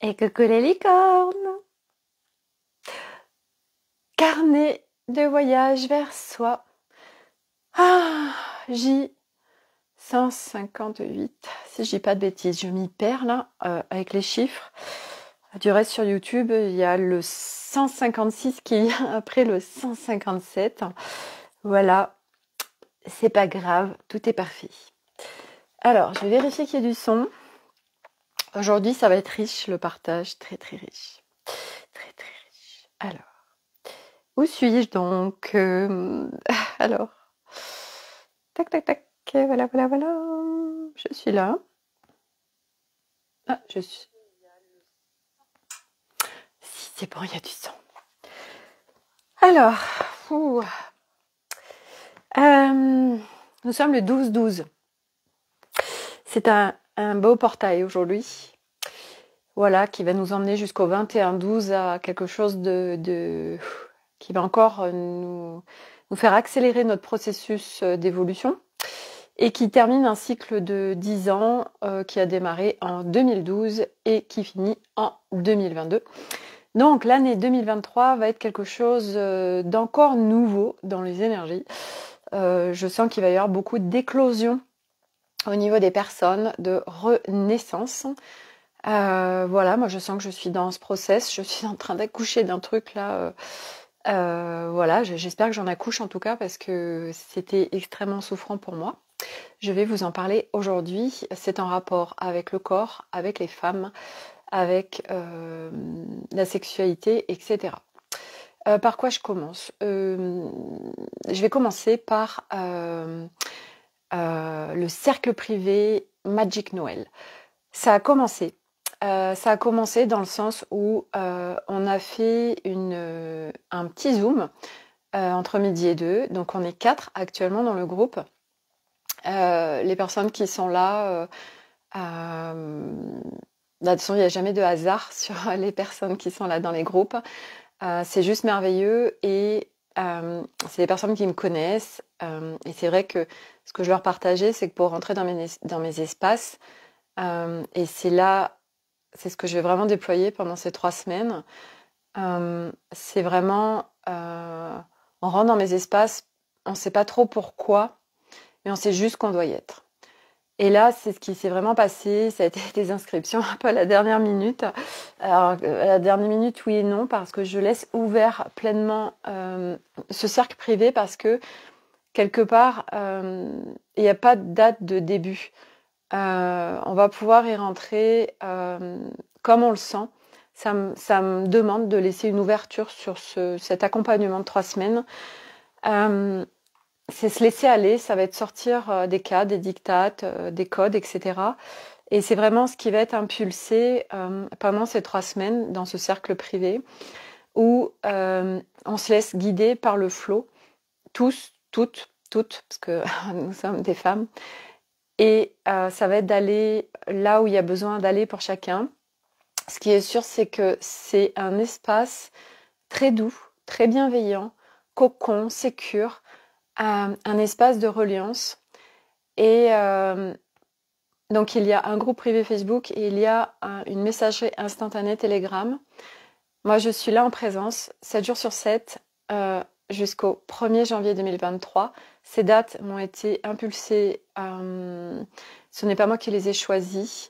Et coucou les licornes! Carnet de voyage vers soi. Ah, J158. Si je dis pas de bêtises, je m'y perds là avec les chiffres. Du reste sur YouTube, il y a le 156 qui vient après le 157. Voilà, c'est pas grave, tout est parfait. Alors, je vais vérifier qu'il y a du son. Aujourd'hui, ça va être riche le partage, très très riche. Très très riche. Alors. Où suis-je donc? Alors, tac, tac, tac, voilà, voilà, voilà. Je suis là. Ah, je suis. Si, c'est bon, il y a du son. Alors, ouh, nous sommes le 12-12. C'est un beau portail aujourd'hui. Voilà, qui va nous emmener jusqu'au 21-12 à quelque chose qui va encore nous faire accélérer notre processus d'évolution. Et qui termine un cycle de 10 ans qui a démarré en 2012 et qui finit en 2022. Donc l'année 2023 va être quelque chose d'encore nouveau dans les énergies. Je sens qu'il va y avoir beaucoup d'éclosions au niveau des personnes, de renaissance. Voilà, moi je sens que je suis dans ce process, je suis en train d'accoucher d'un truc là. Voilà, j'espère que j'en accouche en tout cas parce que c'était extrêmement souffrant pour moi. Je vais vous en parler aujourd'hui. C'est en rapport avec le corps, avec les femmes, avec la sexualité, etc. Par quoi je commence? Je vais commencer par le cercle privé Magic Noël. Ça a commencé. Ça a commencé dans le sens où on a fait un petit zoom entre midi et 2. Donc on est 4 actuellement dans le groupe. Les personnes qui sont là, de toute façon, il n'y a jamais de hasard sur les personnes qui sont là dans les groupes. C'est juste merveilleux et c'est des personnes qui me connaissent. Et c'est vrai que ce que je leur partageais, c'est que pour rentrer dans mes espaces, et c'est ce que je vais vraiment déployer pendant ces 3 semaines, c'est vraiment, on rentre dans mes espaces, on ne sait pas trop pourquoi, mais on sait juste qu'on doit y être. Et là, c'est ce qui s'est vraiment passé. Ça a été des inscriptions un peu à la dernière minute. Alors, à la dernière minute, oui et non, parce que je laisse ouvert pleinement ce cercle privé parce que, quelque part, il n'y a pas de date de début. On va pouvoir y rentrer comme on le sent. Ça me demande de laisser une ouverture sur cet accompagnement de 3 semaines. C'est se laisser aller, ça va être sortir des cas, des dictates, des codes, etc. Et c'est vraiment ce qui va être impulsé pendant ces 3 semaines dans ce cercle privé où on se laisse guider par le flot, tous, toutes, parce que nous sommes des femmes. Et ça va être d'aller là où il y a besoin d'aller pour chacun. Ce qui est sûr, c'est que c'est un espace très doux, très bienveillant, cocon, sécure, un espace de reliance. Et donc, il y a un groupe privé Facebook et il y a une messagerie instantanée Telegram. Moi, je suis là en présence, 7 jours sur 7, jusqu'au 1er janvier 2023. Ces dates m'ont été impulsées. Ce n'est pas moi qui les ai choisies.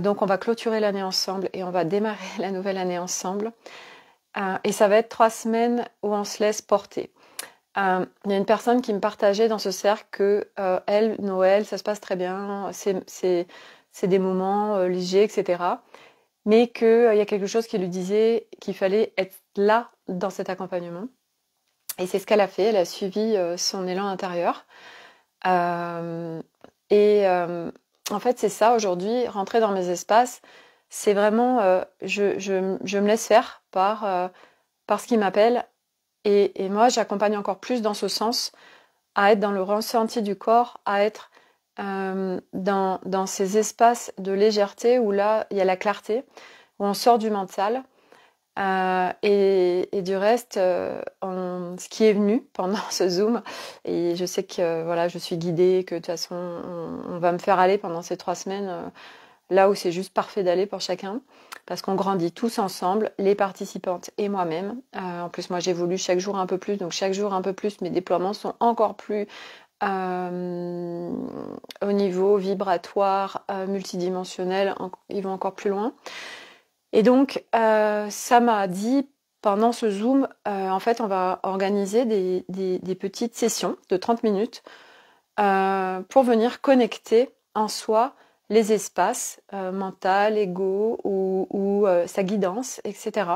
Donc, on va clôturer l'année ensemble et on va démarrer la nouvelle année ensemble. Et ça va être 3 semaines où on se laisse porter. Il y a une personne qui me partageait dans ce cercle que elle, Noël, ça se passe très bien, c'est des moments légers, etc. Mais qu'il y a quelque chose qui lui disait qu'il fallait être là dans cet accompagnement. Et c'est ce qu'elle a fait, elle a suivi son élan intérieur. Et en fait, c'est ça aujourd'hui, rentrer dans mes espaces, c'est vraiment, je me laisse faire par ce qui m'appelle. Et moi, j'accompagne encore plus dans ce sens, à être dans le ressenti du corps, à être dans ces espaces de légèreté où là, il y a la clarté, où on sort du mental. Et du reste, ce qui est venu pendant ce Zoom, et je sais que voilà, je suis guidée, que de toute façon, on va me faire aller pendant ces 3 semaines là où c'est juste parfait d'aller pour chacun, parce qu'on grandit tous ensemble, les participantes et moi-même. En plus, moi, j'évolue chaque jour un peu plus, donc chaque jour un peu plus, mes déploiements sont encore plus au niveau vibratoire, multidimensionnel, ils vont encore plus loin. Et donc, ça m'a dit, pendant ce Zoom, en fait, on va organiser des petites sessions de 30 minutes pour venir connecter en soi les espaces mental, ego ou sa guidance, etc.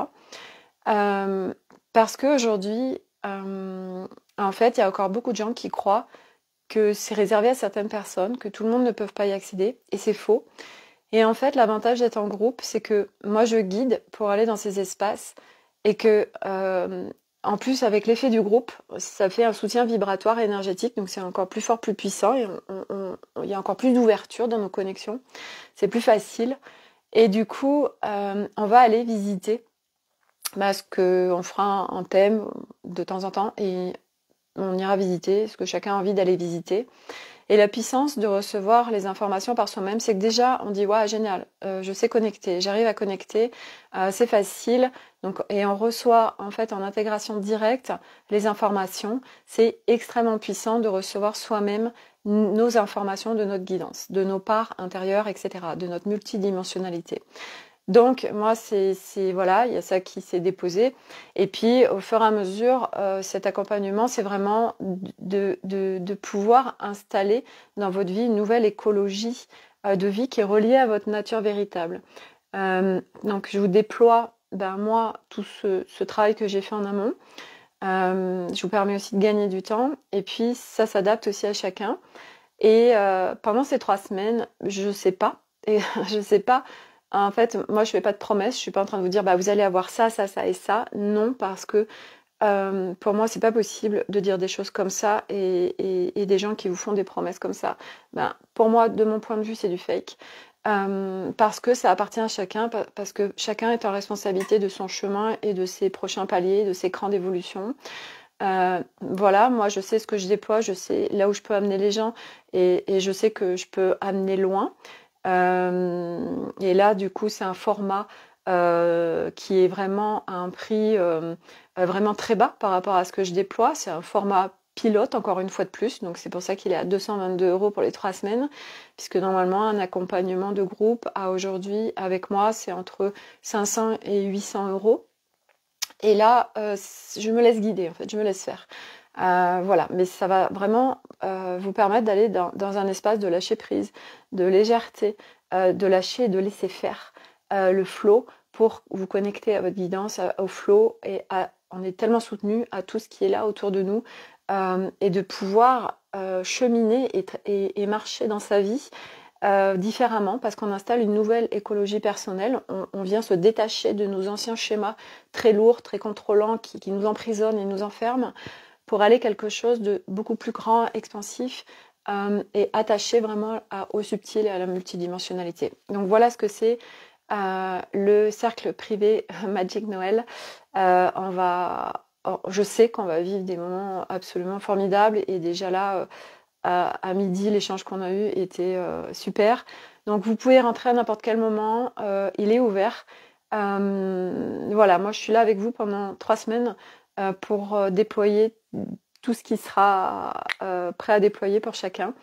Parce qu'aujourd'hui, en fait, il y a encore beaucoup de gens qui croient que c'est réservé à certaines personnes, que tout le monde ne peut pas y accéder, et c'est faux. Et en fait, l'avantage d'être en groupe, c'est que moi, je guide pour aller dans ces espaces et que, en plus, avec l'effet du groupe, ça fait un soutien vibratoire et énergétique, donc c'est encore plus fort, plus puissant, et il y a encore plus d'ouverture dans nos connexions. C'est plus facile. Et du coup, on va aller visiter ce qu'on fera en thème de temps en temps, et on ira visiter ce que chacun a envie d'aller visiter. Et la puissance de recevoir les informations par soi-même, c'est que déjà, on dit « ouais, génial, je sais connecter, j'arrive à connecter, c'est facile ». Donc, et on reçoit en fait en intégration directe les informations. C'est extrêmement puissant de recevoir soi-même nos informations de notre guidance, de nos parts intérieures, etc., de notre multidimensionnalité. Donc moi, voilà, il y a ça qui s'est déposé. Et puis au fur et à mesure, cet accompagnement, c'est vraiment de pouvoir installer dans votre vie une nouvelle écologie de vie qui est reliée à votre nature véritable. Donc je vous déploie, moi, tout ce travail que j'ai fait en amont. Je vous permets aussi de gagner du temps. Et puis ça s'adapte aussi à chacun. Et pendant ces 3 semaines, je sais pas. Et je sais pas. En fait, moi, je fais pas de promesses. Je suis pas en train de vous dire, vous allez avoir ça, ça, ça et ça. Non, parce que pour moi, c'est pas possible de dire des choses comme ça et des gens qui vous font des promesses comme ça. Pour moi, de mon point de vue, c'est du fake. Parce que ça appartient à chacun, parce que chacun est en responsabilité de son chemin et de ses prochains paliers, de ses crans d'évolution. Voilà, moi je sais ce que je déploie, je sais là où je peux amener les gens et je sais que je peux amener loin. Et là, du coup, c'est un format qui est vraiment à un prix vraiment très bas par rapport à ce que je déploie. C'est un format pilote, encore une fois de plus. Donc, c'est pour ça qu'il est à 222 € pour les 3 semaines, puisque normalement, un accompagnement de groupe à aujourd'hui, avec moi, c'est entre 500 et 800 €. Et là, je me laisse guider, en fait, je me laisse faire. Voilà, mais ça va vraiment vous permettre d'aller dans un espace de lâcher prise, de légèreté, de lâcher et de laisser faire le flow pour vous connecter à votre guidance, au flow et on est tellement soutenu à tout ce qui est là autour de nous et de pouvoir cheminer et marcher dans sa vie différemment parce qu'on installe une nouvelle écologie personnelle. On vient se détacher de nos anciens schémas très lourds, très contrôlants qui nous emprisonnent et nous enferment pour aller quelque chose de beaucoup plus grand, expansif et attaché vraiment au subtil et à la multidimensionnalité. Donc voilà ce que c'est le cercle privé Magic Noël. Je sais qu'on va vivre des moments absolument formidables et déjà là, à midi, l'échange qu'on a eu était super. Donc vous pouvez rentrer à n'importe quel moment, il est ouvert. Voilà, moi je suis là avec vous pendant 3 semaines pour déployer tout ce qui sera prêt à déployer pour chacun,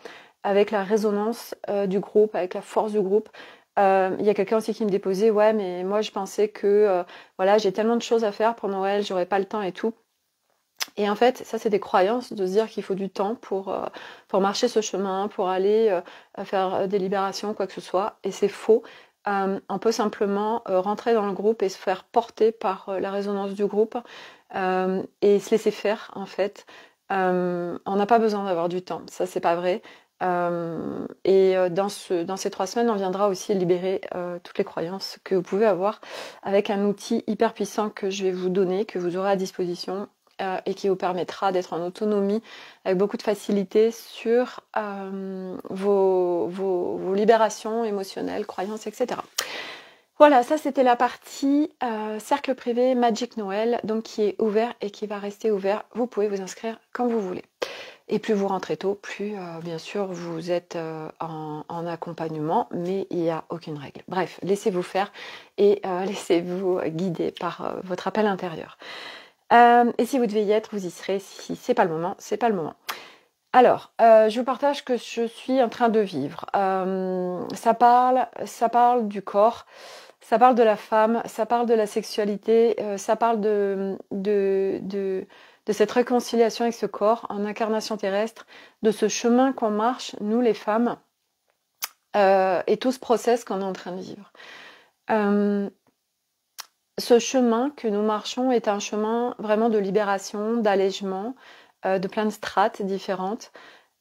avec la résonance du groupe, avec la force du groupe. Il y a quelqu'un aussi qui me déposait, ouais, mais moi je pensais que voilà, j'ai tellement de choses à faire pour Noël, j'aurais pas le temps et tout. Et en fait, ça c'est des croyances de se dire qu'il faut du temps pour marcher ce chemin, pour aller faire des libérations, quoi que ce soit. Et c'est faux. On peut simplement rentrer dans le groupe et se faire porter par la résonance du groupe et se laisser faire en fait. On n'a pas besoin d'avoir du temps, ça c'est pas vrai. Et dans ces 3 semaines, on viendra aussi libérer toutes les croyances que vous pouvez avoir avec un outil hyper puissant que je vais vous donner, que vous aurez à disposition et qui vous permettra d'être en autonomie avec beaucoup de facilité sur vos libérations émotionnelles, croyances, etc. Voilà, ça c'était la partie cercle privé Magic Noël, donc qui est ouvert et qui va rester ouvert. Vous pouvez vous inscrire quand vous voulez. Et plus vous rentrez tôt, plus bien sûr vous êtes en accompagnement, mais il n'y a aucune règle. Bref, laissez-vous faire et laissez-vous guider par votre appel intérieur. Et si vous devez y être, vous y serez. Si c'est pas le moment, c'est pas le moment. Alors, je vous partage que je suis en train de vivre. Ça parle du corps, ça parle de la femme, ça parle de la sexualité, ça parle de cette réconciliation avec ce corps en incarnation terrestre, de ce chemin qu'on marche, nous les femmes, et tout ce process qu'on est en train de vivre. Ce chemin que nous marchons est un chemin vraiment de libération, d'allègement, de plein de strates différentes.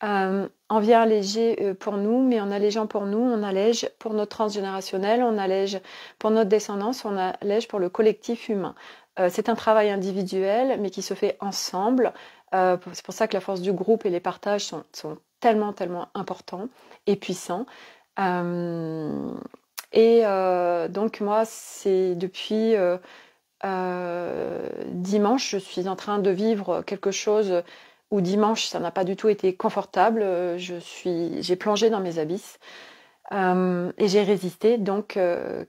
On vient alléger pour nous, mais en allégeant pour nous, on allège pour notre transgénérationnel, on allège pour notre descendance, on allège pour le collectif humain. C'est un travail individuel, mais qui se fait ensemble. C'est pour ça que la force du groupe et les partages sont tellement, tellement importants et puissants. Donc moi, c'est depuis dimanche, je suis en train de vivre quelque chose où dimanche, ça n'a pas du tout été confortable. J'ai plongé dans mes abysses et j'ai résisté. Donc,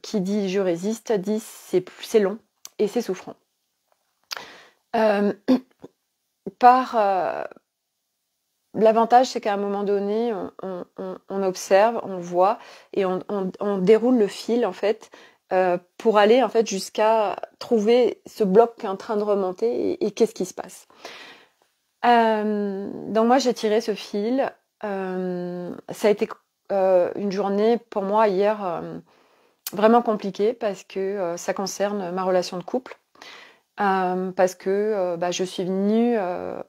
qui dit je résiste, dit c'est long et c'est souffrant. L'avantage, c'est qu'à un moment donné, on observe, on voit et on déroule le fil en fait pour aller en fait jusqu'à trouver ce bloc qui est en train de remonter et qu'est-ce qui se passe. Donc moi, j'ai tiré ce fil. Ça a été une journée pour moi hier vraiment compliquée parce que ça concerne ma relation de couple. Parce que je suis venue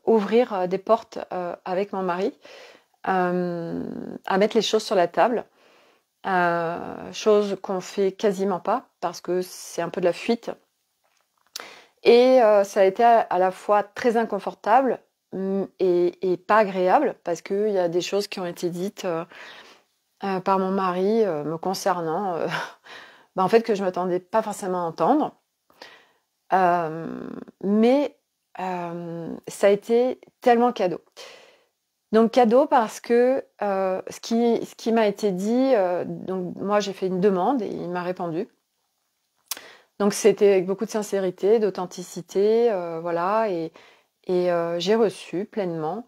ouvrir des portes avec mon mari, à mettre les choses sur la table, chose qu'on fait quasiment pas parce que c'est un peu de la fuite. Et ça a été à la fois très inconfortable et pas agréable parce qu'il y a des choses qui ont été dites par mon mari me concernant, en fait que je m'attendais pas forcément à entendre. Mais ça a été tellement cadeau. Donc cadeau parce que ce qui m'a été dit, donc moi j'ai fait une demande et il m'a répondu. Donc c'était avec beaucoup de sincérité, d'authenticité, voilà, et j'ai reçu pleinement.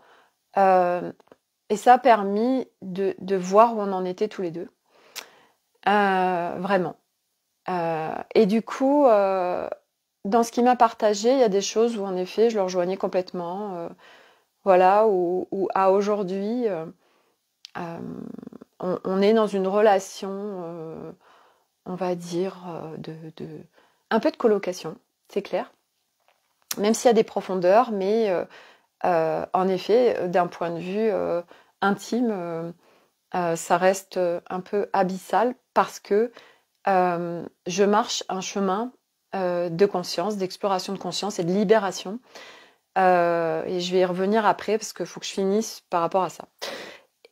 Et ça a permis de voir où on en était tous les deux. Vraiment. Et du coup, dans ce qu'il m'a partagé, il y a des choses où en effet je le rejoignais complètement. Voilà, où à aujourd'hui, on est dans une relation, on va dire, un peu de colocation, c'est clair. Même s'il y a des profondeurs, mais en effet, d'un point de vue intime, ça reste un peu abyssal parce que je marche un chemin de conscience, d'exploration de conscience et de libération. Et je vais y revenir après parce qu'il faut que je finisse par rapport à ça.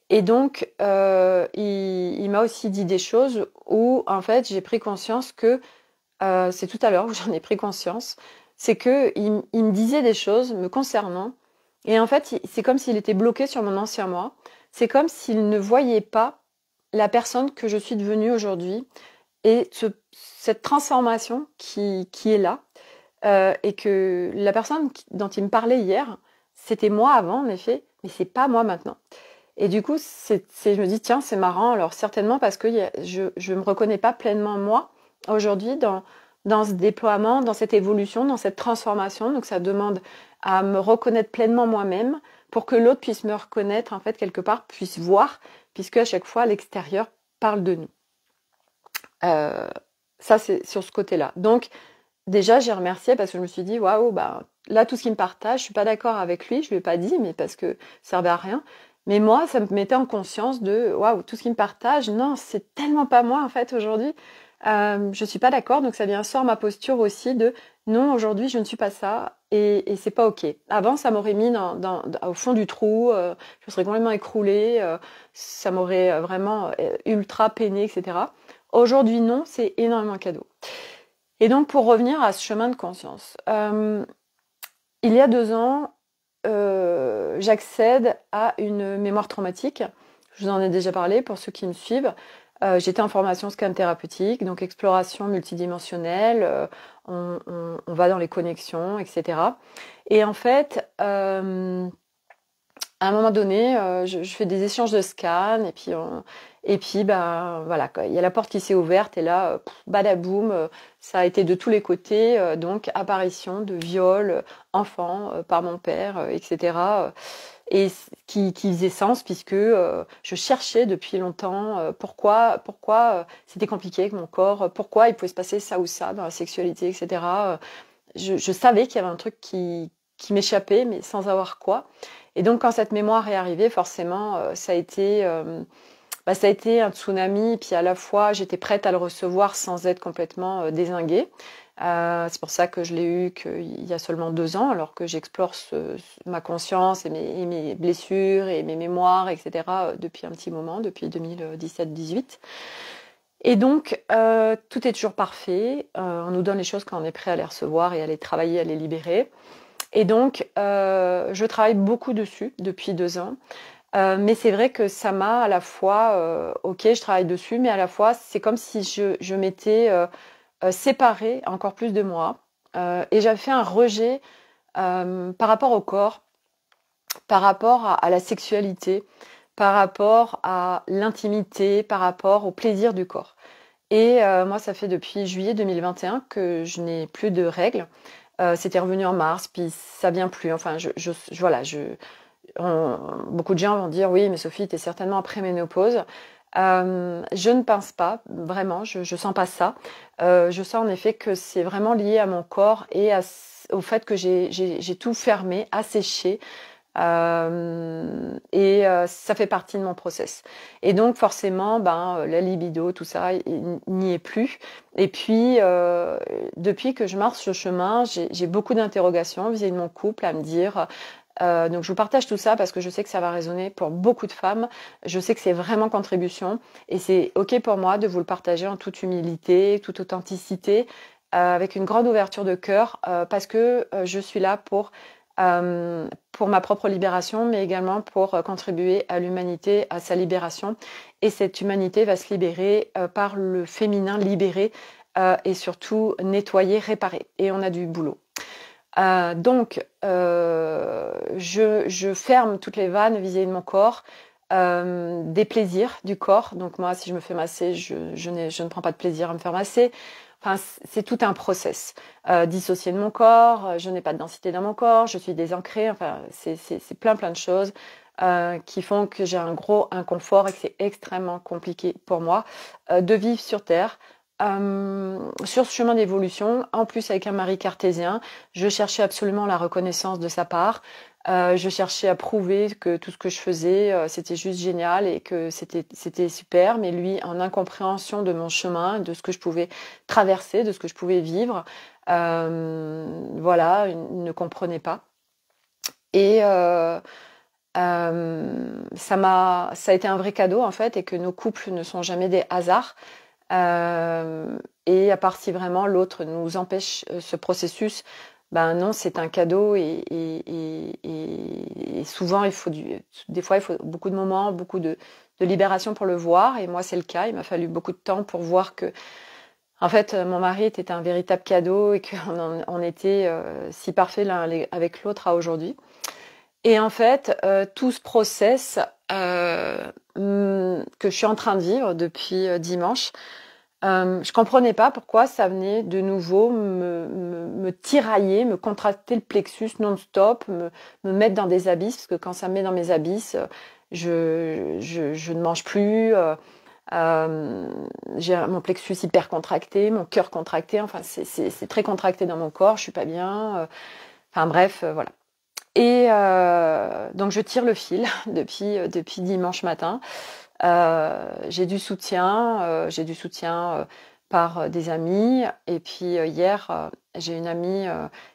Et donc, il m'a aussi dit des choses où, en fait, j'ai pris conscience que, c'est tout à l'heure où j'en ai pris conscience, c'est que il me disait des choses me concernant, et en fait, c'est comme s'il était bloqué sur mon ancien moi. C'est comme s'il ne voyait pas la personne que je suis devenue aujourd'hui, et cette transformation qui est là, et que la personne dont il me parlait hier, c'était moi avant, en effet, mais c'est pas moi maintenant. Et du coup, je me dis, tiens, c'est marrant, alors certainement parce que je me reconnais pas pleinement moi, aujourd'hui, dans ce déploiement, dans cette évolution, dans cette transformation. Donc ça demande à me reconnaître pleinement moi-même pour que l'autre puisse me reconnaître, en fait, quelque part, puisse voir, puisque à chaque fois, l'extérieur parle de nous. Ça, c'est sur ce côté-là. Donc, déjà, j'ai remercié parce que je me suis dit, waouh, là, tout ce qu'il me partage, je suis pas d'accord avec lui, je lui ai pas dit, mais parce que ça servait à rien. Mais moi, ça me mettait en conscience de, waouh, tout ce qu'il me partage, non, c'est tellement pas moi, en fait, aujourd'hui. Je suis pas d'accord, donc ça vient sort ma posture aussi de, non, aujourd'hui, je ne suis pas ça, et c'est pas ok. Avant, ça m'aurait mis au fond du trou, je me serais complètement écroulée, ça m'aurait vraiment ultra peinée, etc. Aujourd'hui, non, c'est énormément cadeau. Et donc, pour revenir à ce chemin de conscience, il y a 2 ans, j'accède à une mémoire traumatique. Je vous en ai déjà parlé pour ceux qui me suivent. J'étais en formation scan thérapeutique, donc exploration multidimensionnelle, on va dans les connexions, etc. Et en fait, à un moment donné, je fais des échanges de scans et puis ben voilà quoi, il y a la porte qui s'est ouverte et là, badaboum, ça a été de tous les côtés, donc apparition de viol, enfant, par mon père, etc. Et qui faisait sens puisque je cherchais depuis longtemps pourquoi c'était compliqué avec mon corps, pourquoi il pouvait se passer ça ou ça dans la sexualité, etc. Je savais qu'il y avait un truc qui m'échappait, mais sans avoir quoi. Et donc quand cette mémoire est arrivée, forcément, ça a été un tsunami. Puis à la fois, j'étais prête à le recevoir sans être complètement dézinguée. C'est pour ça que je l'ai eu qu'il y a seulement 2 ans, alors que j'explore ma conscience et mes blessures et mes mémoires, etc. Depuis un petit moment, depuis 2017-18. Et donc, tout est toujours parfait. On nous donne les choses quand on est prêt à les recevoir et à les travailler, à les libérer. Et donc, je travaille beaucoup dessus depuis 2 ans. Mais c'est vrai que ça m'a à la fois, ok, je travaille dessus, mais à la fois, c'est comme si je m'étais séparée encore plus de moi. Et j'avais fait un rejet par rapport au corps, par rapport à la sexualité, par rapport à l'intimité, par rapport au plaisir du corps. Et moi, ça fait depuis juillet 2021 que je n'ai plus de règles. C'était revenu en mars, puis ça vient plus. Enfin, voilà, beaucoup de gens vont dire oui, mais Sophie, tu es certainement après ménopause. Je ne pense pas, vraiment, je sens pas ça. Je sens en effet que c'est vraiment lié à mon corps et au fait que j'ai tout fermé, asséché. Ça fait partie de mon process. Et donc forcément, la libido, tout ça, il n'y est plus. Et puis, depuis que je marche ce chemin, j'ai beaucoup d'interrogations vis-à-vis de mon couple, à me dire. Donc je vous partage tout ça parce que je sais que ça va résonner pour beaucoup de femmes. Je sais que c'est vraiment contribution et c'est ok pour moi de vous le partager en toute humilité, toute authenticité, avec une grande ouverture de cœur, parce que je suis là pour ma propre libération, mais également pour contribuer à l'humanité, à sa libération. Et cette humanité va se libérer par le féminin libéré et surtout nettoyer, réparer. Et on a du boulot. Donc, je ferme toutes les vannes vis-à-vis de mon corps, des plaisirs du corps. Donc moi, si je me fais masser, je ne prends pas de plaisir à me faire masser. Enfin, c'est tout un process. Dissocier de mon corps, je n'ai pas de densité dans mon corps, je suis désancrée. Enfin, c'est plein de choses qui font que j'ai un gros inconfort et que c'est extrêmement compliqué pour moi de vivre sur Terre. Sur ce chemin d'évolution, en plus avec un mari cartésien, je cherchais absolument la reconnaissance de sa part. Je cherchais à prouver que tout ce que je faisais, c'était juste génial et que c'était super. Mais lui, en incompréhension de mon chemin, de ce que je pouvais traverser, de ce que je pouvais vivre, voilà, il ne comprenait pas. Et ça a été un vrai cadeau en fait, et que nos couples ne sont jamais des hasards. Et à part si vraiment l'autre nous empêche ce processus, ben non, c'est un cadeau et souvent des fois il faut beaucoup de moments, beaucoup de libération pour le voir. Et moi c'est le cas. Il m'a fallu beaucoup de temps pour voir que en fait mon mari était un véritable cadeau et qu'on était si parfait l'un avec l'autre à aujourd'hui. Et en fait, tout ce process que je suis en train de vivre depuis dimanche, je comprenais pas pourquoi ça venait de nouveau me tirailler, me contracter le plexus non-stop, me mettre dans des abysses, parce que quand ça me met dans mes abysses, je ne mange plus, j'ai mon plexus hyper contracté, mon cœur contracté, enfin c'est très contracté dans mon corps, je suis pas bien, enfin bref, voilà. Et donc je tire le fil depuis dimanche matin. J'ai du soutien par des amis. Et puis hier, j'ai une amie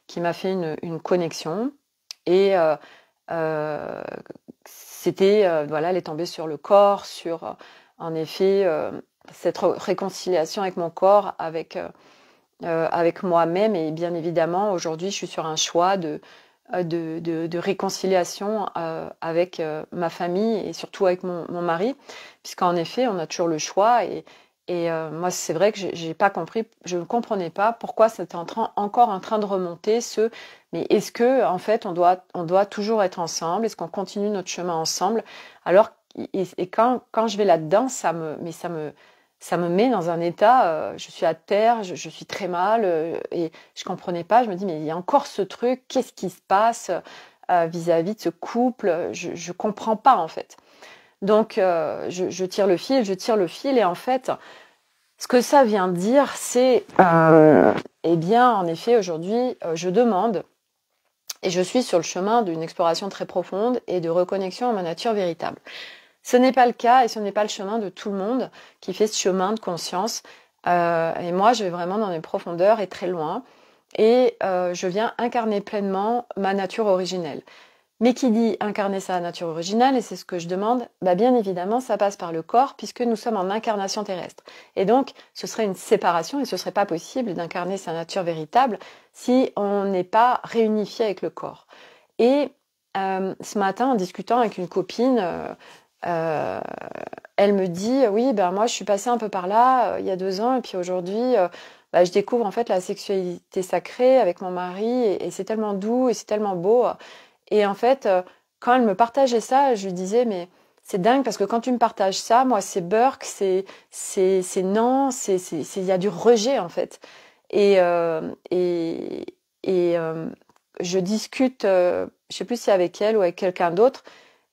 qui m'a fait une connexion. Et c'était, voilà, elle est tombée sur le corps, sur en effet cette réconciliation avec mon corps, avec moi-même. Et bien évidemment, aujourd'hui, je suis sur un choix de réconciliation avec ma famille et surtout avec mon mari, puisqu'en effet, on a toujours le choix. Et moi, c'est vrai que j'ai pas compris, je ne comprenais pas pourquoi c'était encore en train de remonter mais est-ce que en fait on doit toujours être ensemble? Est-ce qu'on continue notre chemin ensemble? Alors, et quand je vais là-dedans, ça me met dans un état, je suis à terre, je suis très mal, et je comprenais pas. Je me dis, mais il y a encore ce truc, qu'est-ce qui se passe vis-à-vis de ce couple? Je comprends pas en fait. Donc, je tire le fil, et en fait, ce que ça vient dire, c'est, eh bien, en effet, aujourd'hui, je demande, et je suis sur le chemin d'une exploration très profonde et de reconnexion à ma nature véritable. Ce n'est pas le cas, et ce n'est pas le chemin de tout le monde qui fait ce chemin de conscience. Et moi, je vais vraiment dans les profondeurs et très loin, et je viens incarner pleinement ma nature originelle. Mais qui dit incarner sa nature originale, et c'est ce que je demande, bien évidemment, ça passe par le corps, puisque nous sommes en incarnation terrestre. Et donc, ce serait une séparation, et ce serait pas possible d'incarner sa nature véritable si on n'est pas réunifié avec le corps. Et ce matin, en discutant avec une copine, elle me dit, oui, moi je suis passée un peu par là il y a 2 ans, et puis aujourd'hui, je découvre en fait la sexualité sacrée avec mon mari, et c'est tellement doux et c'est tellement beau. Et en fait, quand elle me partageait ça, je lui disais, mais c'est dingue, parce que quand tu me partages ça, moi c'est burk, c'est non, il y a du rejet en fait. Et je discute, je sais plus si avec elle ou avec quelqu'un d'autre,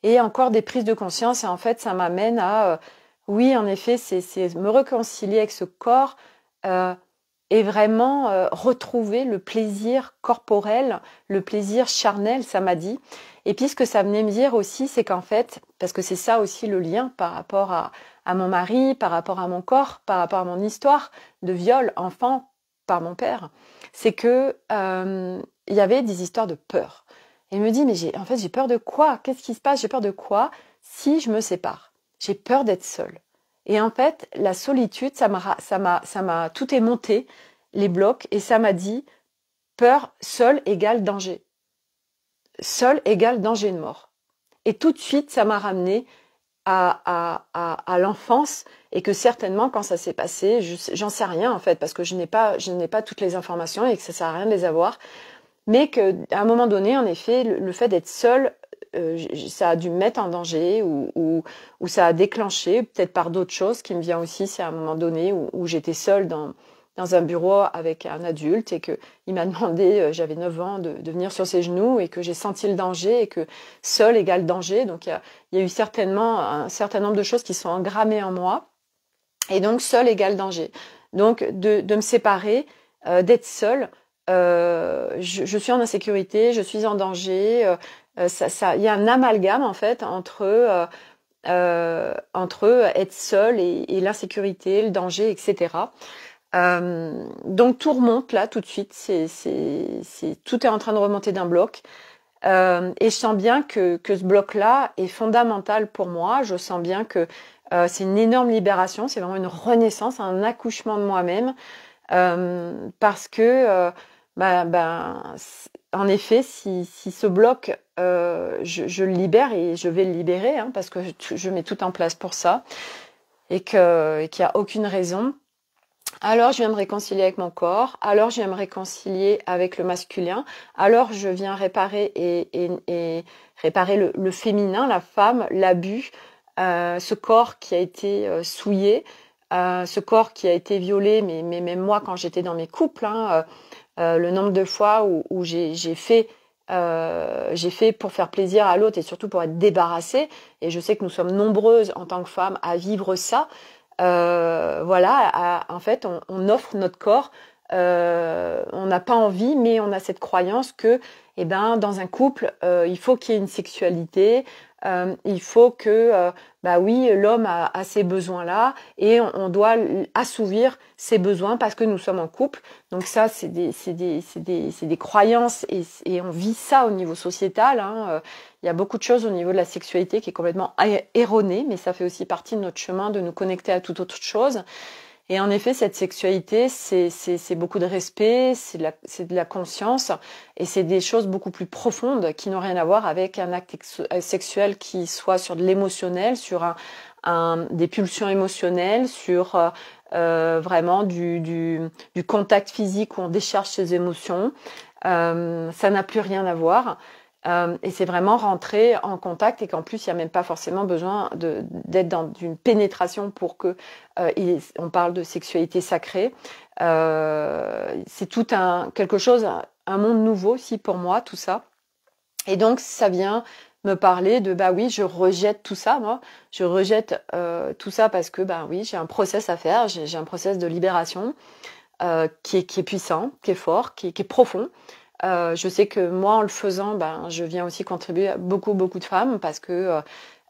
et encore des prises de conscience, et en fait ça m'amène à oui, en effet, c'est me réconcilier avec ce corps, et vraiment retrouver le plaisir corporel, le plaisir charnel, ça m'a dit. Et puis ce que ça venait me dire aussi, c'est qu'en fait, parce que c'est ça aussi le lien par rapport à mon mari, par rapport à mon corps, par rapport à mon histoire de viol enfant par mon père, c'est que il y avait des histoires de peur. Et il me dit, mais en fait, j'ai peur de quoi? Qu'est-ce qui se passe? J'ai peur de quoi si je me sépare? J'ai peur d'être seule. Et en fait, la solitude, tout est monté, les blocs, et ça m'a dit, peur, seul égale danger. Seul égale danger de mort. Et tout de suite, ça m'a ramené à l'enfance, et que certainement, quand ça s'est passé, j'en sais rien en fait, parce que je n'ai pas toutes les informations, et que ça sert à rien de les avoir. Mais qu'à un moment donné, en effet, le fait d'être seule, ça a dû me mettre en danger, ou ça a déclenché, peut-être par d'autres choses qui me vient aussi, c'est à un moment donné où j'étais seule dans un bureau avec un adulte, et qu'il m'a demandé, j'avais 9 ans, de venir sur ses genoux, et que j'ai senti le danger, et que seule égale danger. Donc il y a eu certainement un certain nombre de choses qui sont engrammées en moi, et donc seule égale danger. Donc de me séparer, d'être seule, je suis en insécurité, je suis en danger. Il y a un amalgame en fait entre être seule et l'insécurité, le danger, etc. Donc tout remonte là tout de suite. Tout est en train de remonter d'un bloc. Et je sens bien que ce bloc-là est fondamental pour moi. Je sens bien que c'est une énorme libération, c'est vraiment une renaissance, un accouchement de moi-même, parce que en effet, si ce bloc, je le libère, et je vais le libérer, parce que je mets tout en place pour ça, et qu'il n'y a aucune raison. Alors je viens me réconcilier avec mon corps, alors je viens me réconcilier avec le masculin, alors je viens réparer et réparer le féminin, la femme, l'abus, ce corps qui a été souillé, ce corps qui a été violé, mais même moi quand j'étais dans mes couples, le nombre de fois où j'ai fait pour faire plaisir à l'autre, et surtout pour être débarrassée, et je sais que nous sommes nombreuses en tant que femmes à vivre ça. En fait, on offre notre corps, on n'a pas envie, mais on a cette croyance que, dans un couple, il faut qu'il y ait une sexualité, il faut que, oui, l'homme a ces besoins-là, et on doit assouvir ses besoins parce que nous sommes en couple. Donc ça, c'est des croyances, et on vit ça au niveau sociétal, Il y a beaucoup de choses au niveau de la sexualité qui est complètement erronée, mais ça fait aussi partie de notre chemin de nous connecter à toute autre chose. Et en effet, cette sexualité, c'est beaucoup de respect, c'est de la conscience, et c'est des choses beaucoup plus profondes qui n'ont rien à voir avec un acte sexuel qui soit sur de l'émotionnel, sur des pulsions émotionnelles, sur vraiment du contact physique où on décharge ses émotions. Ça n'a plus rien à voir. Et c'est vraiment rentrer en contact, et qu'en plus, il n'y a même pas forcément besoin d'être dans une pénétration pour que on parle de sexualité sacrée. C'est tout quelque chose, un monde nouveau aussi pour moi, tout ça. Et donc, ça vient me parler de, bah oui, je rejette tout ça, moi. Je rejette tout ça parce que, bah oui, j'ai un process à faire, j'ai un process de libération qui est puissant, qui est fort, qui est profond. Je sais que moi, en le faisant, ben, je viens aussi contribuer à beaucoup de femmes, parce que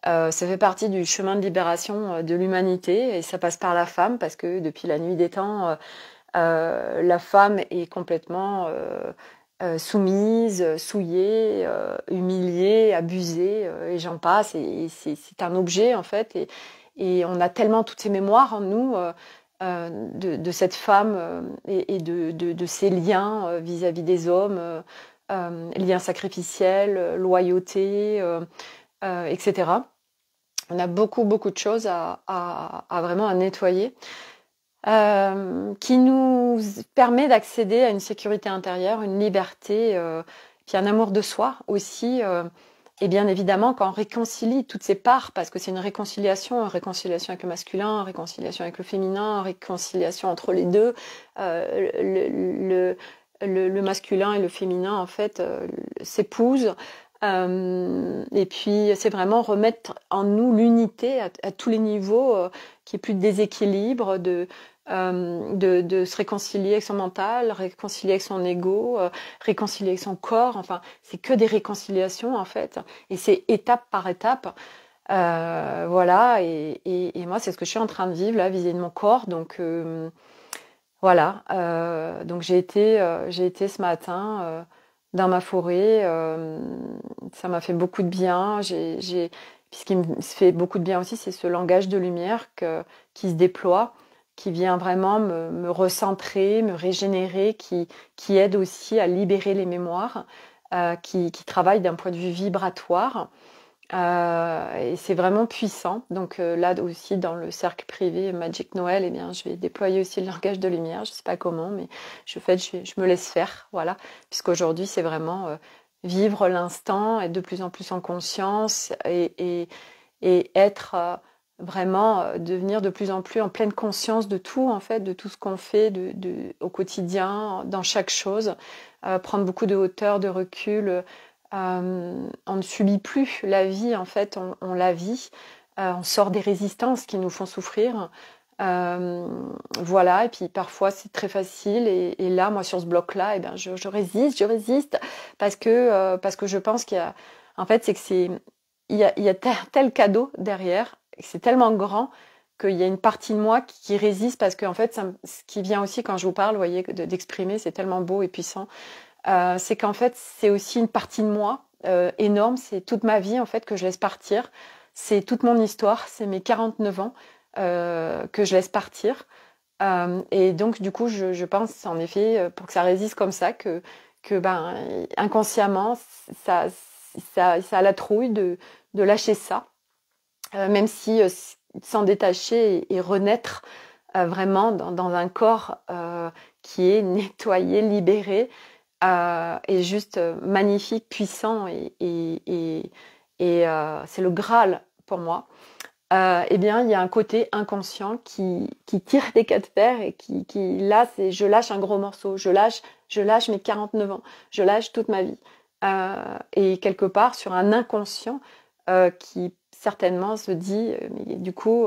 ça fait partie du chemin de libération de l'humanité, et ça passe par la femme, parce que depuis la nuit des temps, la femme est complètement soumise, souillée, humiliée, abusée, et j'en passe. Et c'est un objet, en fait, et on a tellement toutes ces mémoires en nous. De cette femme et de ses liens vis-à-vis des hommes, liens sacrificiels, loyauté, etc. On a beaucoup de choses à vraiment à nettoyer, qui nous permet d'accéder à une sécurité intérieure, une liberté, puis un amour de soi aussi. Et bien évidemment, quand on réconcilie toutes ces parts, parce que c'est une réconciliation avec le masculin, réconciliation avec le féminin, réconciliation entre les deux, le masculin et le féminin, en fait, s'épousent. Et puis, c'est vraiment remettre en nous l'unité à tous les niveaux, qu'il n'y ait plus de déséquilibre, de se réconcilier avec son mental, réconcilier avec son ego, réconcilier avec son corps. Enfin, c'est que des réconciliations, en fait, et c'est étape par étape. Voilà, et moi, c'est ce que je suis en train de vivre là, vis-à-vis de mon corps. Donc voilà, donc j'ai été ce matin dans ma forêt. Ça m'a fait beaucoup de bien. Puis ce qui me fait beaucoup de bien aussi, c'est ce langage de lumière qui se déploie, qui vient vraiment me recentrer, me régénérer, qui aide aussi à libérer les mémoires, qui travaille d'un point de vue vibratoire. Et c'est vraiment puissant. Donc là aussi, dans le cercle privé Magic Noël, eh bien, je vais déployer aussi le langage de lumière. Je ne sais pas comment, mais je me laisse faire, voilà. Puisqu'aujourd'hui, c'est vraiment vivre l'instant, être de plus en plus en conscience, et être vraiment devenir de plus en plus en pleine conscience de tout, en fait, de tout ce qu'on fait au quotidien, dans chaque chose. Prendre beaucoup de hauteur, de recul. On ne subit plus la vie, en fait, on la vit. On sort des résistances qui nous font souffrir. Voilà, et puis parfois c'est très facile, et là, moi, sur ce bloc-là, eh ben, je résiste, parce que je pense qu'il y a, en fait, il y a tel cadeau derrière, et c'est tellement grand qu'il y a une partie de moi qui résiste, parce que, en fait, ce qui vient aussi quand je vous parle, vous voyez, d'exprimer, c'est tellement beau et puissant. C'est qu'en fait, c'est aussi une partie de moi énorme. C'est toute ma vie, en fait, que je laisse partir. C'est toute mon histoire. C'est mes 49 ans que je laisse partir. Et donc, du coup, je pense, en effet, pour que ça résiste comme ça, que ben, inconsciemment, ça a la trouille de lâcher ça. Même si s'en détacher et renaître vraiment dans un corps qui est nettoyé, libéré, est juste magnifique, puissant, et c'est le Graal pour moi. Eh bien, il y a un côté inconscient qui tire des quatre fers, et qui là, je lâche un gros morceau, je lâche mes 49 ans, je lâche toute ma vie. Et quelque part, sur un inconscient qui certainement se dit, mais du coup,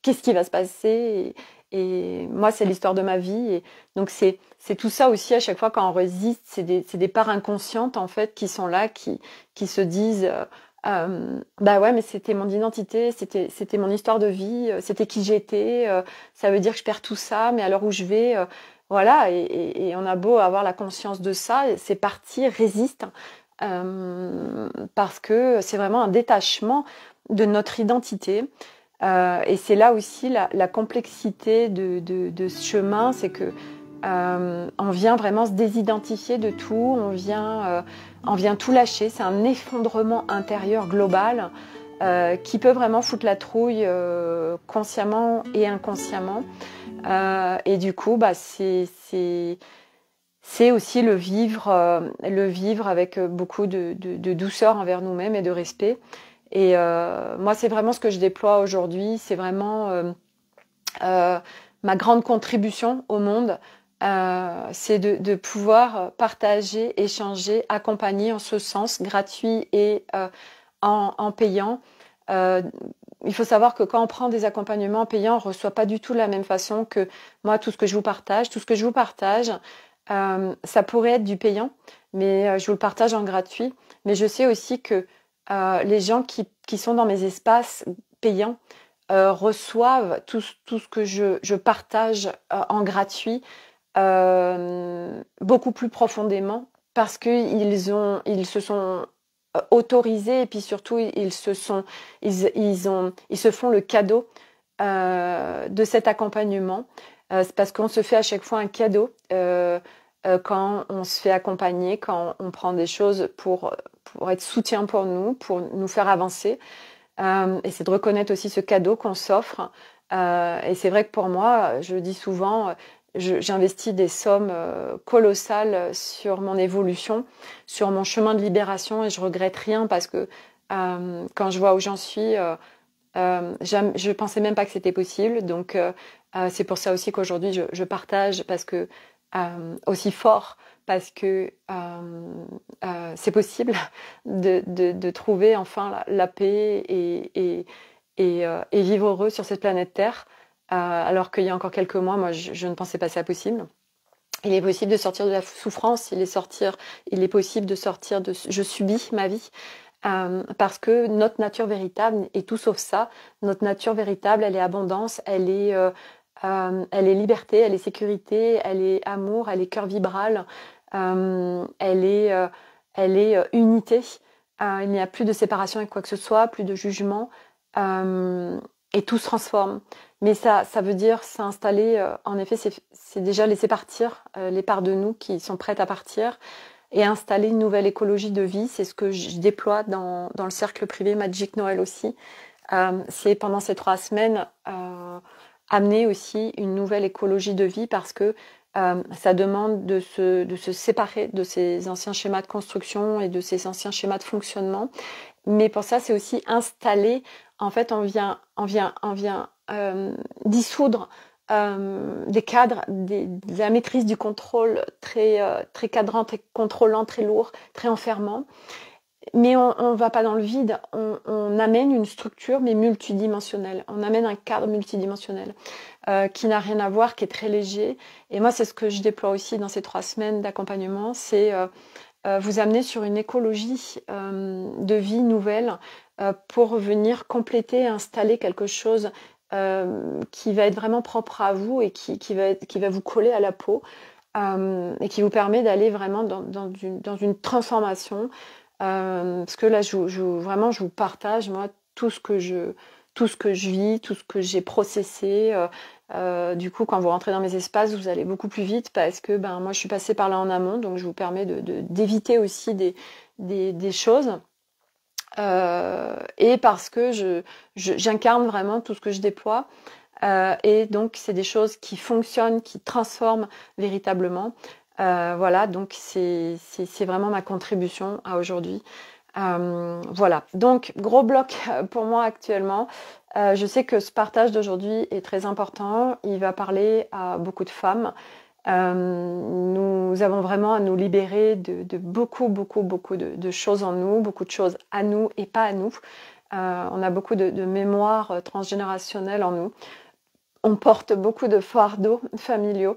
qu'est-ce qui va se passer, et moi, c'est l'histoire de ma vie. Et donc, c'est tout ça aussi, à chaque fois quand on résiste, c'est des parts inconscientes, en fait, qui sont là, qui se disent bah ouais, mais c'était mon identité, c'était mon histoire de vie, c'était qui j'étais, ça veut dire que je perds tout ça, mais à l'heure où je vais, voilà, et on a beau avoir la conscience de ça, c'est parti, résiste, parce que c'est vraiment un détachement de notre identité. Et c'est là aussi la complexité de ce chemin, c'est que on vient vraiment se désidentifier de tout, on vient tout lâcher. C'est un effondrement intérieur global qui peut vraiment foutre la trouille consciemment et inconsciemment. Et du coup, c'est aussi le vivre avec beaucoup de douceur envers nous-mêmes et de respect. Et moi, c'est vraiment ce que je déploie aujourd'hui. C'est vraiment ma grande contribution au monde. C'est de pouvoir partager, échanger, accompagner en ce sens, gratuit et en payant. Il faut savoir que quand on prend des accompagnements en payant, on ne reçoit pas du tout de la même façon que moi, tout ce que je vous partage. Tout ce que je vous partage, ça pourrait être du payant, mais je vous le partage en gratuit. Mais je sais aussi que les gens qui sont dans mes espaces payants reçoivent tout ce que je partage en gratuit beaucoup plus profondément parce qu'ils se sont autorisés et puis surtout ils se font le cadeau de cet accompagnement. C'est parce qu'on se fait à chaque fois un cadeau quand on se fait accompagner, quand on prend des choses pour être soutien pour nous faire avancer. Et c'est de reconnaître aussi ce cadeau qu'on s'offre. Et c'est vrai que pour moi, je le dis souvent, j'investis des sommes colossales sur mon évolution, sur mon chemin de libération et je regrette rien parce que quand je vois où j'en suis, je pensais même pas que c'était possible. Donc c'est pour ça aussi qu'aujourd'hui je partage parce que aussi fort parce que c'est possible de trouver enfin la paix et vivre heureux sur cette planète Terre. Alors qu'il y a encore quelques mois, moi, je ne pensais pas ça possible. Il est possible de sortir de la souffrance, il est possible de sortir de je subis ma vie. Parce que notre nature véritable est tout sauf ça. Notre nature véritable, elle est abondance, elle est liberté, elle est sécurité, elle est amour, elle est cœur vibral, elle est unité. Il n'y a plus de séparation avec quoi que ce soit, plus de jugement, et tout se transforme. Mais ça veut dire s'installer, en effet, c'est déjà laisser partir les parts de nous qui sont prêtes à partir et installer une nouvelle écologie de vie. C'est ce que je déploie dans le cercle privé Magic Noël aussi. C'est pendant ces 3 semaines amener aussi une nouvelle écologie de vie parce que ça demande de se séparer de ces anciens schémas de construction et de ces anciens schémas de fonctionnement. Mais pour ça, c'est aussi installer. En fait, on vient dissoudre des cadres, de la maîtrise du contrôle très cadrant, très contrôlant, très lourd, très enfermant. Mais on ne va pas dans le vide, on amène une structure mais multidimensionnelle, on amène un cadre multidimensionnel qui n'a rien à voir, qui est très léger. Et moi, c'est ce que je déploie aussi dans ces 3 semaines d'accompagnement, c'est vous amener sur une écologie de vie nouvelle pour venir compléter, installer quelque chose qui va être vraiment propre à vous et qui va vous coller à la peau et qui vous permet d'aller vraiment dans une transformation. Parce que là, vraiment, je vous partage, moi, tout ce que je vis, tout ce que j'ai processé. Du coup, quand vous rentrez dans mes espaces, vous allez beaucoup plus vite parce que moi, je suis passée par là en amont, donc je vous permets d'éviter aussi des choses. Et parce que j'incarne vraiment tout ce que je déploie. Et donc, c'est des choses qui fonctionnent, qui transforment véritablement. Voilà, donc c'est vraiment ma contribution à aujourd'hui. Voilà, donc gros bloc pour moi actuellement. Je sais que ce partage d'aujourd'hui est très important. Il va parler à beaucoup de femmes. Nous avons vraiment à nous libérer de beaucoup de choses en nous, beaucoup de choses à nous et pas à nous. On a beaucoup de mémoires transgénérationnelles en nous. On porte beaucoup de fardeaux familiaux.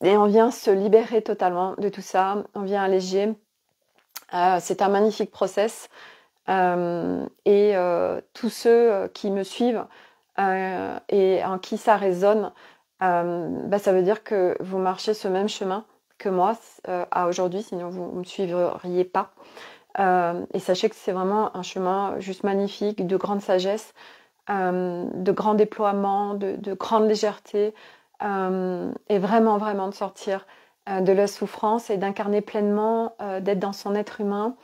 Et on vient se libérer totalement de tout ça, on vient alléger. C'est un magnifique process. Et tous ceux qui me suivent et en qui ça résonne, ça veut dire que vous marchez ce même chemin que moi à aujourd'hui, sinon vous ne me suivriez pas. Et sachez que c'est vraiment un chemin juste magnifique, de grande sagesse. de grands déploiements, de grande légèreté, et vraiment, vraiment de sortir de la souffrance et d'incarner pleinement, d'être dans son être humain,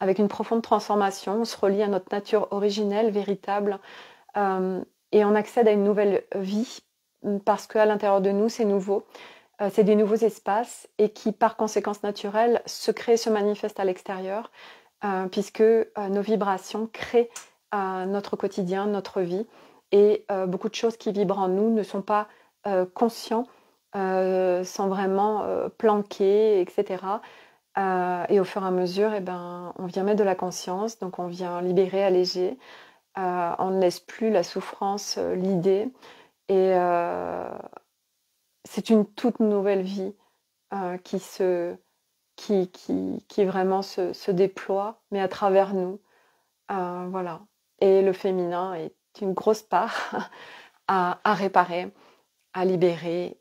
avec une profonde transformation. On se relie à notre nature originelle, véritable, et on accède à une nouvelle vie parce qu'à l'intérieur de nous, c'est nouveau. C'est des nouveaux espaces et qui, par conséquence naturelle, se créent, se manifestent à l'extérieur, puisque nos vibrations créent notre quotidien, notre vie. Et beaucoup de choses qui vibrent en nous ne sont pas conscients, sont vraiment planquées, etc. Et au fur et à mesure, on vient mettre de la conscience, donc on vient libérer, alléger. On ne laisse plus la souffrance l'idée. Et c'est une toute nouvelle vie qui vraiment se déploie, mais à travers nous. Voilà. Et le féminin est une grosse part à réparer, à libérer.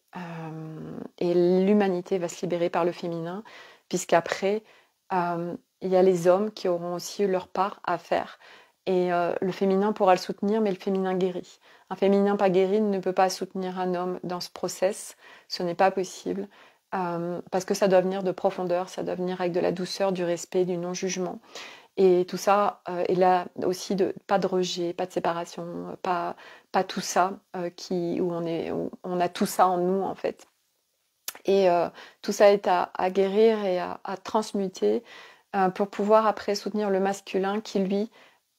Et l'humanité va se libérer par le féminin, puisqu'après, il y a les hommes qui auront aussi eu leur part à faire. Et le féminin pourra le soutenir, mais le féminin guérit. Un féminin pas guéri ne peut pas soutenir un homme dans ce process. Ce n'est pas possible. Parce que ça doit venir de profondeur, ça doit venir avec de la douceur, du respect, du non-jugement. Et tout ça, et là aussi, pas de rejet, pas de séparation, pas tout ça, où on a tout ça en nous, en fait. Et tout ça est à guérir et à transmuter pour pouvoir après soutenir le masculin qui, lui,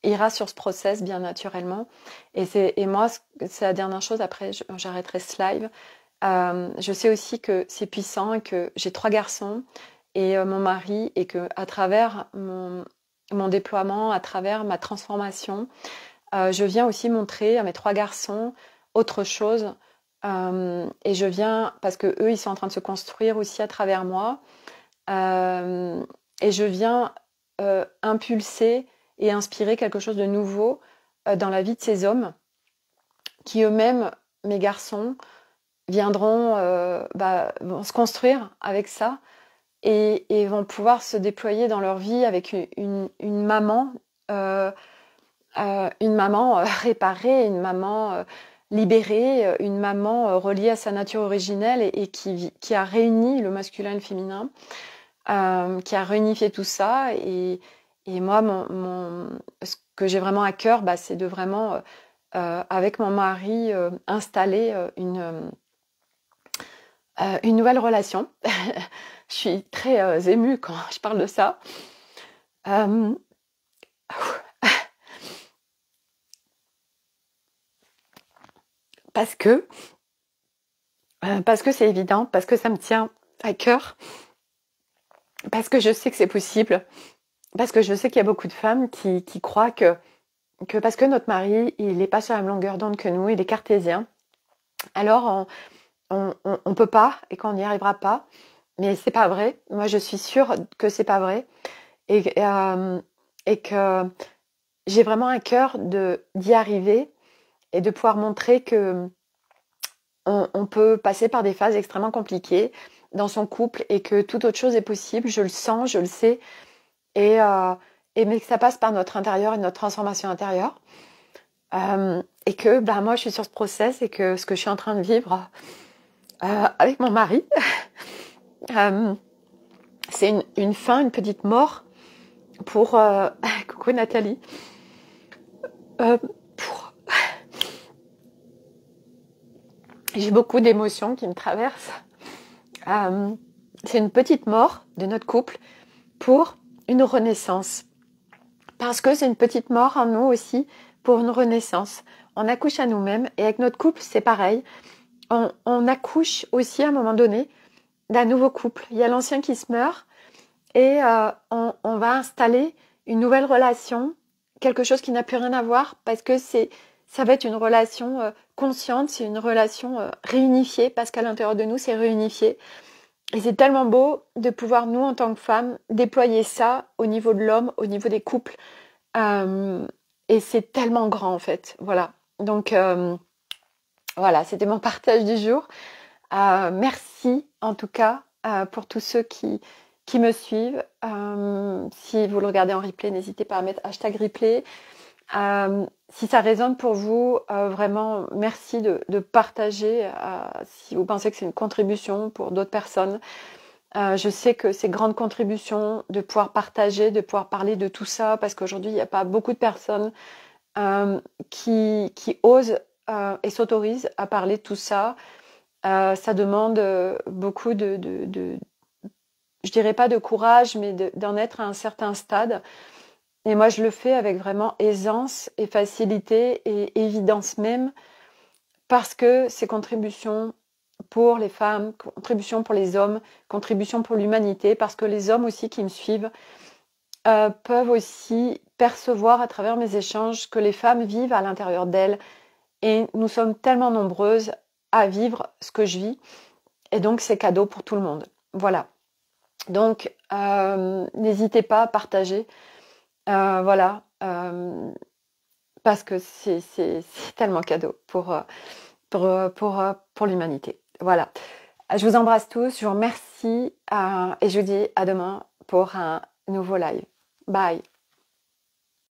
ira sur ce process bien naturellement. Et moi, c'est la dernière chose, après j'arrêterai ce live. Je sais aussi que c'est puissant et que j'ai 3 garçons et mon mari, et que à travers mon déploiement, à travers ma transformation, je viens aussi montrer à mes 3 garçons autre chose. Et je viens, parce que eux, ils sont en train de se construire aussi à travers moi, et je viens impulser et inspirer quelque chose de nouveau dans la vie de ces hommes qui eux-mêmes, mes garçons, vont se construire avec ça et vont pouvoir se déployer dans leur vie avec une maman, réparée, une maman libérée, une maman reliée à sa nature originelle et qui a réuni le masculin et le féminin, qui a réunifié tout ça. Et moi, ce que j'ai vraiment à cœur, c'est de vraiment, avec mon mari, installer une nouvelle relation. Je suis très émue quand je parle de ça. Parce que c'est évident, parce que ça me tient à cœur, parce que je sais que c'est possible, parce que je sais qu'il y a beaucoup de femmes qui croient que parce que notre mari, il n'est pas sur la même longueur d'onde que nous, il est cartésien, alors on peut pas et qu'on n'y arrivera pas. Mais c'est pas vrai. Moi, je suis sûre que c'est pas vrai et que j'ai vraiment à cœur d'y arriver et de pouvoir montrer que on peut passer par des phases extrêmement compliquées dans son couple et que toute autre chose est possible. Je le sens, je le sais, mais que ça passe par notre intérieur et notre transformation intérieure. Et que moi, je suis sur ce process et que ce que je suis en train de vivre avec mon mari, c'est une fin, une petite mort pour coucou Nathalie, j'ai beaucoup d'émotions qui me traversent. C'est une petite mort de notre couple pour une renaissance, parce que c'est une petite mort en nous aussi pour une renaissance. On accouche à nous-mêmes et avec notre couple c'est pareil, on accouche aussi à un moment donné d'un nouveau couple. Il y a l'ancien qui se meurt et on va installer une nouvelle relation, quelque chose qui n'a plus rien à voir, parce que ça va être une relation consciente, c'est une relation réunifiée, parce qu'à l'intérieur de nous c'est réunifié. Et c'est tellement beau de pouvoir, nous en tant que femmes, déployer ça au niveau de l'homme, au niveau des couples, et c'est tellement grand en fait. Voilà, donc voilà, c'était mon partage du jour. Merci en tout cas pour tous ceux qui me suivent. Si vous le regardez en replay, n'hésitez pas à mettre #replay. Si ça résonne pour vous, vraiment merci de partager, si vous pensez que c'est une contribution pour d'autres personnes. Je sais que c'est grande contribution de pouvoir partager, de pouvoir parler de tout ça, parce qu'aujourd'hui, il n'y a pas beaucoup de personnes qui osent et s'autorisent à parler de tout ça. Ça demande beaucoup je dirais pas de courage, mais d'en être à un certain stade. Et moi, je le fais avec vraiment aisance et facilité et évidence même, parce que c'est contribution pour les femmes, contribution pour les hommes, contribution pour l'humanité, parce que les hommes aussi qui me suivent peuvent aussi percevoir à travers mes échanges que les femmes vivent à l'intérieur d'elles. Et nous sommes tellement nombreuses à vivre ce que je vis. Et donc, c'est cadeau pour tout le monde. Voilà. Donc, n'hésitez pas à partager. Voilà. Parce que c'est tellement cadeau pour l'humanité. Voilà. Je vous embrasse tous, je vous remercie et je vous dis à demain pour un nouveau live. Bye.